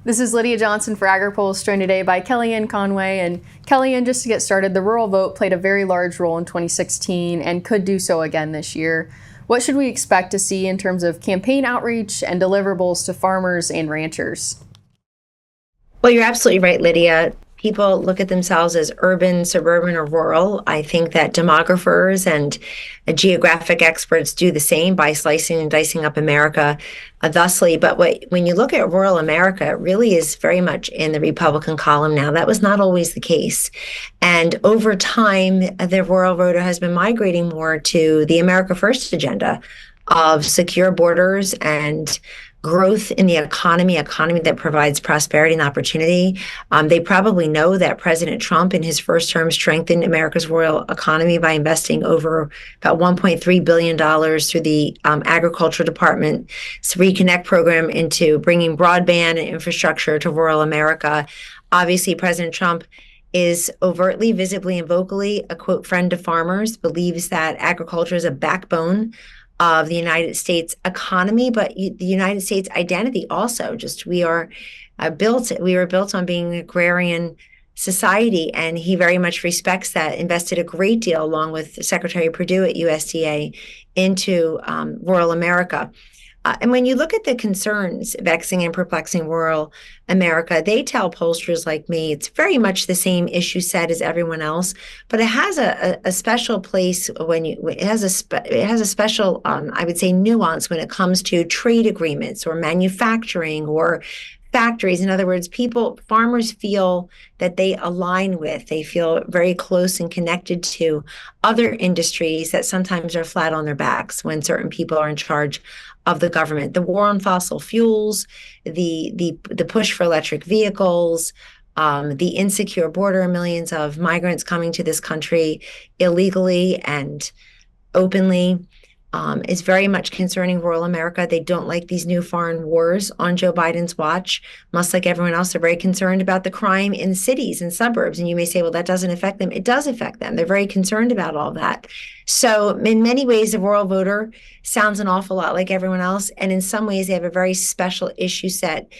This is Lydia Johnson for Agri-Pulse, joined today by Kellyanne Conway. And Kellyanne, just to get started, the rural vote played a very large role in 2016 and could do so again this year. What should we expect to see in terms of campaign outreach and deliverables to farmers and ranchers? Well, you're absolutely right, Lydia. People look at themselves as urban, suburban, or rural. I think that demographers and geographic experts do the same by slicing and dicing up America thusly. But when you look at rural America, it really is very much in the Republican column now. That was not always the case. And over time, the rural voter has been migrating more to the America First agenda of secure borders and growth in the economy that provides prosperity and opportunity. They probably know that President Trump in his first term strengthened America's rural economy by investing over about $1.3 billion through the Agriculture Department's Reconnect program into bringing broadband and infrastructure to rural America. Obviously, President Trump is overtly, visibly, and vocally a, quote, friend to farmers, believes that agriculture is a backbone of the United States economy, but the United States identity also. We were built on being an agrarian society, and he very much respects that, invested a great deal, along with Secretary Perdue at USDA, into rural America. And when you look at the concerns vexing and perplexing rural America, they tell pollsters like me it's very much the same issue set as everyone else, but it has a special place it has a special I would say nuance when it comes to trade agreements or manufacturing or factories. In other words, farmers feel that they feel very close and connected to other industries that sometimes are flat on their backs when certain people are in charge of the government. The war on fossil fuels, the push for electric vehicles, the insecure border, millions of migrants coming to this country illegally and openly, is very much concerning rural America. They don't like these new foreign wars on Joe Biden's watch. Much like everyone else, they're very concerned about the crime in cities and suburbs. And you may say, well, that doesn't affect them. It does affect them. They're very concerned about all that. So in many ways, the rural voter sounds an awful lot like everyone else. And in some ways, they have a very special issue set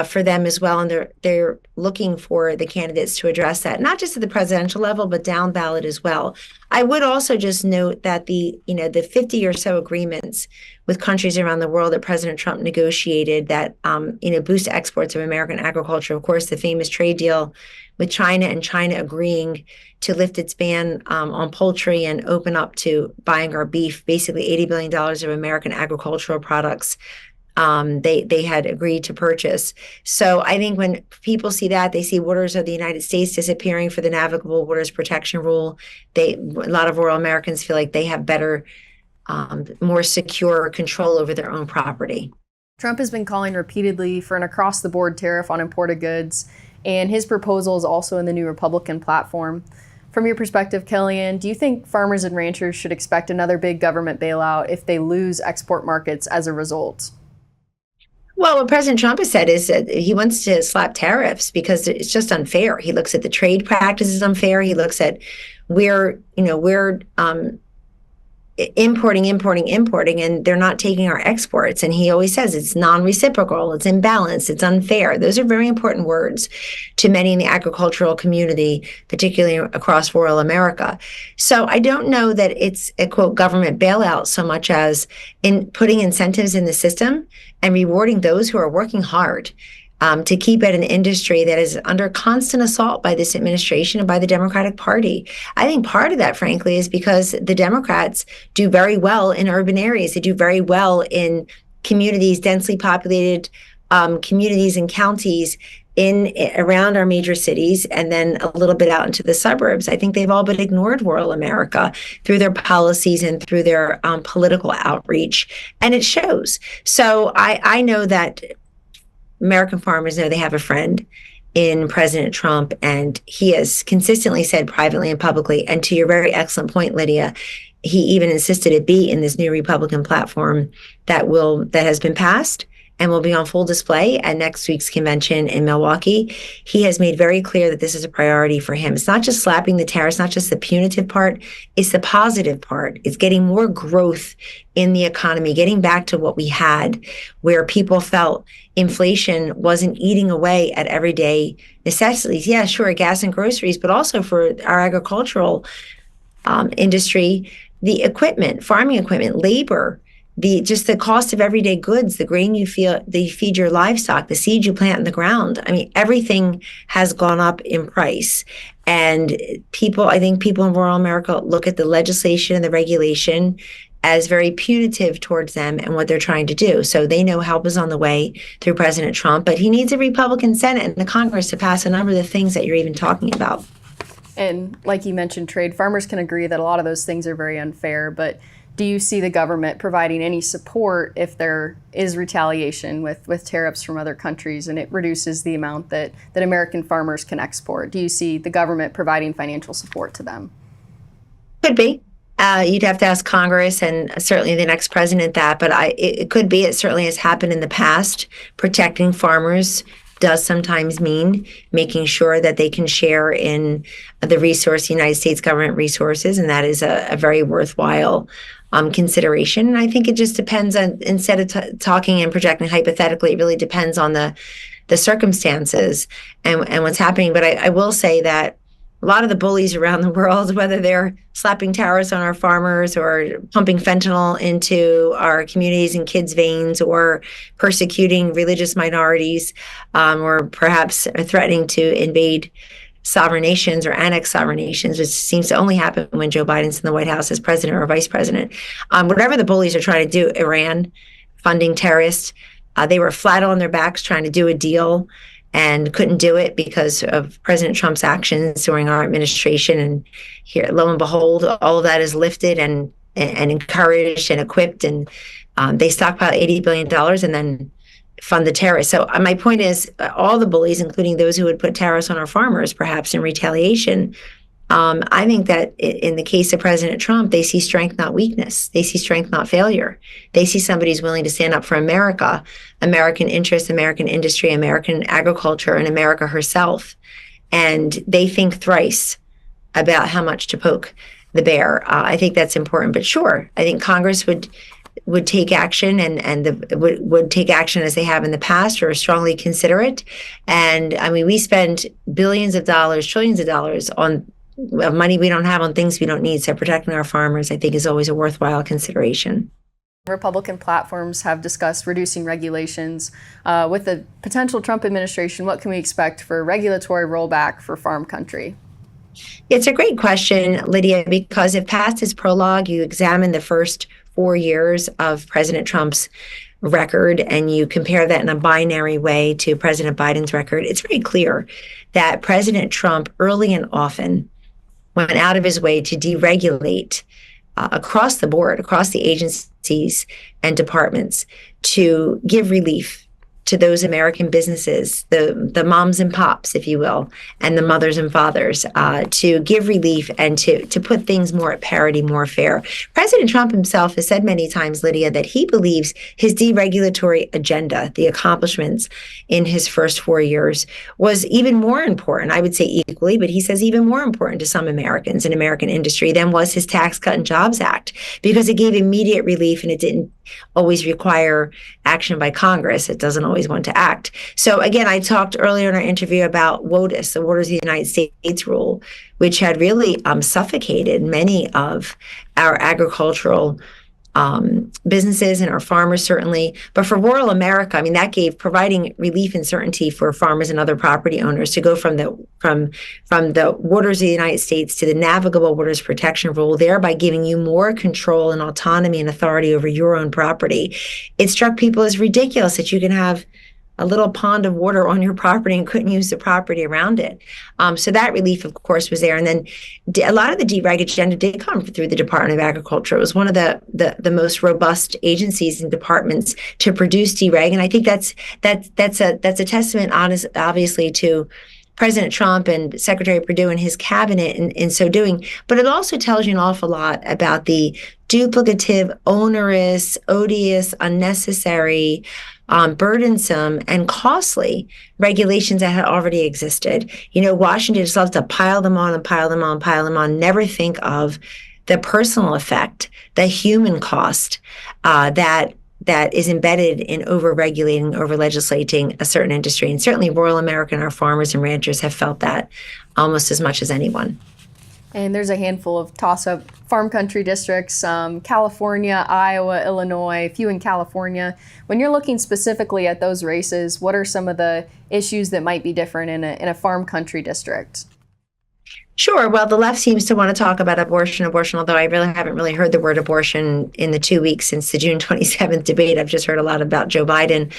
for them as well. And they're looking for the candidates to address that, not just at the presidential level, but down ballot as well. I would also just note that the 50 or so agreements with countries around the world that President Trump negotiated that boost exports of American agriculture. Of course, the famous trade deal with China, and China agreeing to lift its ban on poultry and open up to buying our beef, basically $80 billion of American agricultural products they had agreed to purchase. So I think when people see that, they see waters of the United States disappearing for the Navigable Waters Protection Rule. A lot of rural Americans feel like they have better, more secure control over their own property. Trump has been calling repeatedly for an across-the-board tariff on imported goods, and his proposal is also in the new Republican platform. From your perspective, Kellyanne, do you think farmers and ranchers should expect another big government bailout if they lose export markets as a result? Well, what President Trump has said is that he wants to slap tariffs because it's just unfair. He looks at the trade practices unfair. He looks at we're importing, and they're not taking our exports. And he always says it's non-reciprocal, it's imbalanced, it's unfair. Those are very important words to many in the agricultural community, particularly across rural America. So I don't know that it's a, quote, government bailout so much as in putting incentives in the system and rewarding those who are working hard to keep at an industry that is under constant assault by this administration and by the Democratic Party. I think part of that, frankly, is because the Democrats do very well in urban areas. They do very well in communities, densely populated communities and counties around our major cities, and then a little bit out into the suburbs. I think they've all but ignored rural America through their policies and through their political outreach, and it shows. So I know that American farmers know they have a friend in President Trump, and he has consistently said privately and publicly, and to your very excellent point, Lydia, he even insisted it be in this new Republican platform that has been passed and will be on full display at next week's convention in Milwaukee. He has made very clear that this is a priority for him. It's not just slapping the tariffs, not just the punitive part, it's the positive part. It's getting more growth in the economy, getting back to what we had, where people felt inflation wasn't eating away at everyday necessities. Yeah, sure, gas and groceries, but also for our agricultural industry, the equipment, farming equipment, labor, just the cost of everyday goods, the grain you feed your livestock, the seed you plant in the ground. I mean, everything has gone up in price. And I think people in rural America look at the legislation and the regulation as very punitive towards them and what they're trying to do. So they know help is on the way through President Trump, but he needs a Republican Senate and the Congress to pass a number of the things that you're even talking about. And like you mentioned, trade, farmers can agree that a lot of those things are very unfair, but do you see the government providing any support if there is retaliation with tariffs from other countries and it reduces the amount that American farmers can export? Do you see the government providing financial support to them? Could be. You'd have to ask Congress and certainly the next president that, but it could be. It certainly has happened in the past. Protecting farmers does sometimes mean making sure that they can share in the United States government resources, and that is a very worthwhile consideration. And I think it just depends on, instead of talking and projecting hypothetically, it really depends on the circumstances and what's happening. But I will say that a lot of the bullies around the world, whether they're slapping tariffs on our farmers or pumping fentanyl into our communities and kids' veins or persecuting religious minorities, or perhaps threatening to invade sovereign nations or annex sovereign nations, which seems to only happen when Joe Biden's in the White House as president or vice president. Whatever the bullies are trying to do, Iran funding terrorists, they were flat on their backs trying to do a deal and couldn't do it because of President Trump's actions during our administration. And here, lo and behold, all of that is lifted and encouraged and equipped, and they stockpile $80 billion and then fund the terrorists. So my point is, all the bullies, including those who would put tariffs on our farmers, perhaps in retaliation, I think that in the case of President Trump, they see strength, not weakness. They see strength, not failure. They see somebody who's willing to stand up for America, American interests, American industry, American agriculture, and America herself. And they think thrice about how much to poke the bear. I think that's important. But sure, I think Congress would take action and would take action as they have in the past, or strongly consider it. And I mean, we spend billions of dollars, trillions of dollars on money we don't have on things we don't need. So protecting our farmers, I think, is always a worthwhile consideration. Republican platforms have discussed reducing regulations. With the potential Trump administration, what can we expect for regulatory rollback for farm country? It's a great question, Lydia, because if past is prologue, you examine the first 4 years of President Trump's record and you compare that in a binary way to President Biden's record, it's very clear that President Trump early and often went out of his way to deregulate across the board, across the agencies and departments, to give relief to those American businesses, the moms and pops, if you will, and the mothers and fathers, to give relief and to put things more at parity, more fair. President Trump himself has said many times, Lydia, that he believes his deregulatory agenda, the accomplishments in his first 4 years, was even more important, I would say equally, but he says even more important to some Americans and American industry than was his Tax Cut and Jobs Act, because it gave immediate relief and it didn't always require action by Congress. It doesn't always want to act. So again, I talked earlier in our interview about WOTUS, the Waters of the United States rule, which had really suffocated many of our agricultural businesses and our farmers, certainly. But for rural America, I mean, that gave providing relief and certainty for farmers and other property owners to go from the waters of the United States to the navigable waters protection rule, thereby giving you more control and autonomy and authority over your own property. It struck people as ridiculous that you can have a little pond of water on your property and couldn't use the property around it. So that relief, of course, was there. And then a lot of the dereg agenda did come through the Department of Agriculture. It was one of the most robust agencies and departments to produce dereg. And I think that's a testament, obviously, to President Trump and Secretary Perdue and his cabinet in so doing. But it also tells you an awful lot about the duplicative, onerous, odious, unnecessary, burdensome, and costly regulations that had already existed. Washington just loves to pile them on and pile them on, pile them on, never think of the personal effect, the human cost that is embedded in over-regulating, over-legislating a certain industry. And certainly rural America and our farmers and ranchers have felt that almost as much as anyone. And there's a handful of toss-up farm country districts, California, Iowa, Illinois, a few in California. When you're looking specifically at those races, what are some of the issues that might be different in a farm country district? Sure. Well, the left seems to want to talk about abortion, although I really haven't heard the word abortion in the 2 weeks since the June 27th debate. I've just heard a lot about Joe Biden.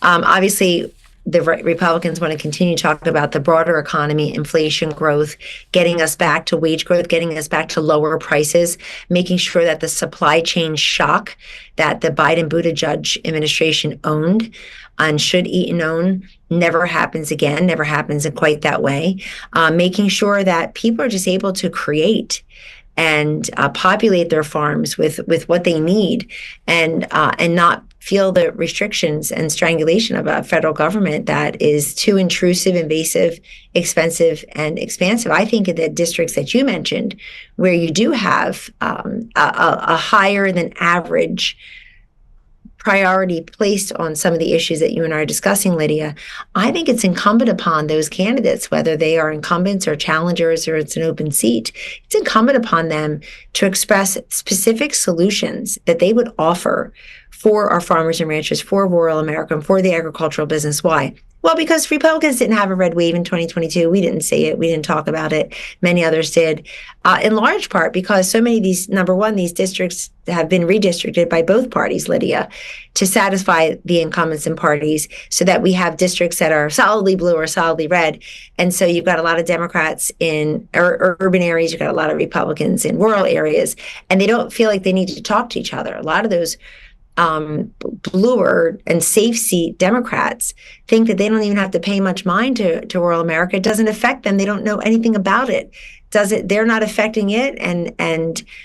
Obviously, the Republicans want to continue to talk about the broader economy, inflation growth, getting us back to wage growth, getting us back to lower prices, making sure that the supply chain shock that the Biden-Buttigieg administration owned and should eat and own never happens again, never happens in quite that way, making sure that people are just able to create and populate their farms with what they need and not feel the restrictions and strangulation of a federal government that is too intrusive, invasive, expensive, and expansive. I think in the districts that you mentioned, where you do have a higher than average priority placed on some of the issues that you and I are discussing, Lydia, I think it's incumbent upon those candidates, whether they are incumbents or challengers or it's an open seat, it's incumbent upon them to express specific solutions that they would offer for our farmers and ranchers, for rural America, and for the agricultural business. Why? Well, because Republicans didn't have a red wave in 2022. We didn't see it. We didn't talk about it. Many others did, in large part because so many of these, number one, these districts have been redistricted by both parties, Lydia, to satisfy the incumbents and parties so that we have districts that are solidly blue or solidly red. And so you've got a lot of Democrats in urban areas. You've got a lot of Republicans in rural areas, and they don't feel like they need to talk to each other. A lot of those bluer and safe seat Democrats think that they don't even have to pay much mind to rural America. It doesn't affect them. They don't know anything about it. They're not affecting it, and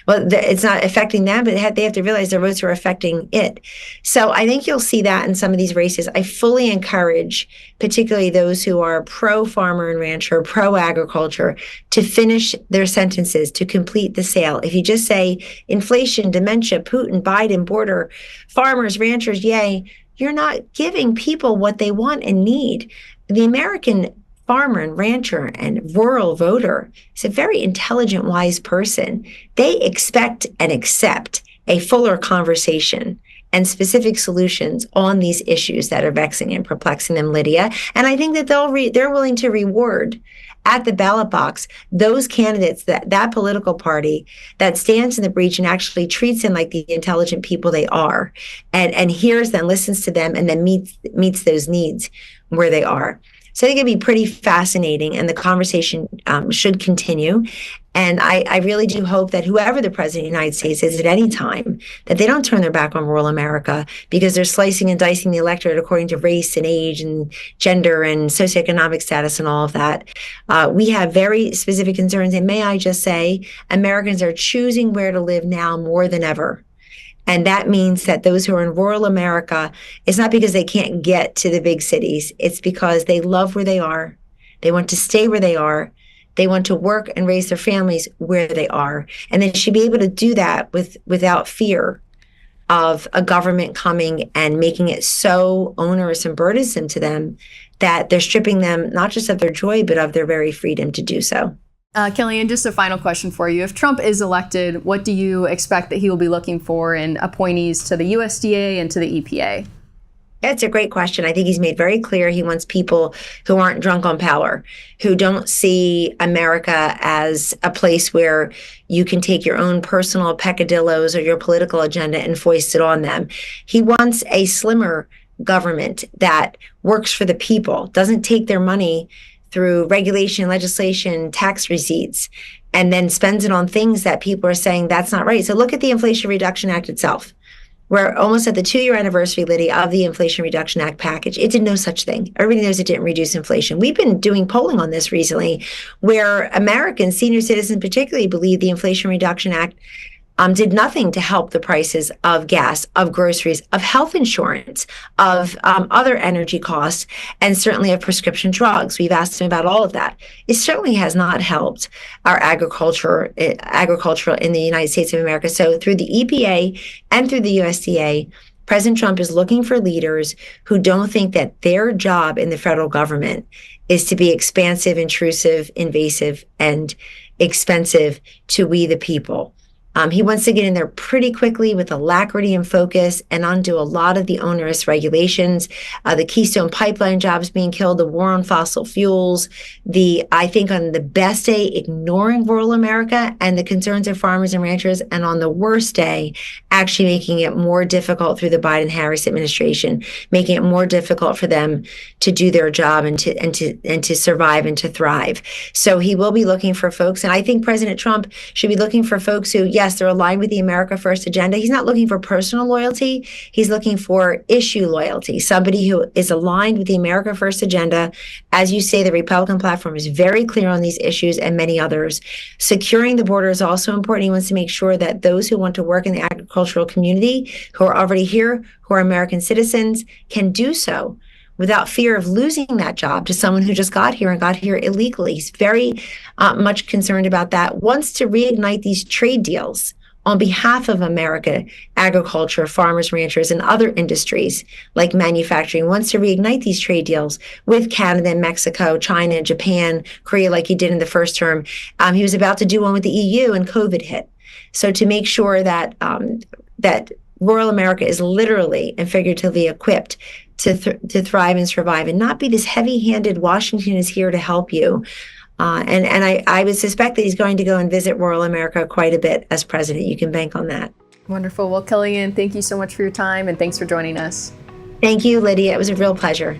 it's not affecting them, but they have to realize their votes are affecting it. So I think you'll see that in some of these races. I fully encourage, particularly those who are pro-farmer and rancher, pro-agriculture, to finish their sentences, to complete the sale. If you just say inflation, dementia, Putin, Biden, border, farmers, ranchers, yay, you're not giving people what they want and need. The American farmer and rancher and rural voter is a very intelligent, wise person. They expect and accept a fuller conversation and specific solutions on these issues that are vexing and perplexing them, Lydia. And I think that they're willing to reward at the ballot box those candidates, that political party that stands in the breach and actually treats them like the intelligent people they are, and hears them, listens to them, and then meets those needs where they are. So I think it'd be pretty fascinating, and the conversation should continue. And I really do hope that whoever the president of the United States is at any time, that they don't turn their back on rural America because they're slicing and dicing the electorate according to race and age and gender and socioeconomic status and all of that. We have very specific concerns. And may I just say, Americans are choosing where to live now more than ever. And that means that those who are in rural America, it's not because they can't get to the big cities. It's because they love where they are. They want to stay where they are. They want to work and raise their families where they are. And they should be able to do that without fear of a government coming and making it so onerous and burdensome to them that they're stripping them not just of their joy, but of their very freedom to do so. Kellyanne, just a final question for you. If Trump is elected, what do you expect that he will be looking for in appointees to the USDA and to the EPA? That's a great question. I think he's made very clear he wants people who aren't drunk on power, who don't see America as a place where you can take your own personal peccadillos or your political agenda and foist it on them. He wants a slimmer government that works for the people, doesn't take their money through regulation, legislation, tax receipts, and then spends it on things that people are saying that's not right. So look at the Inflation Reduction Act itself. We're almost at the 2-year anniversary, Lydia, of the Inflation Reduction Act package. It did no such thing. Everybody knows it didn't reduce inflation. We've been doing polling on this recently, where Americans, senior citizens particularly, believe the Inflation Reduction Act did nothing to help the prices of gas, of groceries, of health insurance, of other energy costs, and certainly of prescription drugs. We've asked them about all of that. It certainly has not helped our agriculture in the United States of America. So through the EPA and through the USDA, President Trump is looking for leaders who don't think that their job in the federal government is to be expansive, intrusive, invasive, and expensive to we the people. He wants to get in there pretty quickly with alacrity and focus and undo a lot of the onerous regulations, the Keystone Pipeline jobs being killed, the war on fossil fuels, I think on the best day, ignoring rural America and the concerns of farmers and ranchers, and on the worst day, actually making it more difficult through the Biden-Harris administration, making it more difficult for them to do their job and to survive and to thrive. So he will be looking for folks, and I think President Trump should be looking for folks who, yes, they're aligned with the America First agenda. He's not looking for personal loyalty. He's looking for issue loyalty, somebody who is aligned with the America First agenda. As you say, the Republican platform is very clear on these issues and many others. Securing the border is also important. He wants to make sure that those who want to work in the agricultural community, who are already here, who are American citizens, can do so without fear of losing that job to someone who just got here and got here illegally. He's very much concerned about that, wants to reignite these trade deals on behalf of America, agriculture, farmers, ranchers, and other industries like manufacturing, wants to reignite these trade deals with Canada, Mexico, China, Japan, Korea, like he did in the first term. He was about to do one with the EU and COVID hit. So to make sure that that rural America is literally and figuratively equipped to thrive and survive and not be this heavy-handed Washington is here to help you. And I would suspect that he's going to go and visit rural America quite a bit as president. You can bank on that. Wonderful. Well, Kellyanne, thank you so much for your time and thanks for joining us. Thank you, Lydia. It was a real pleasure.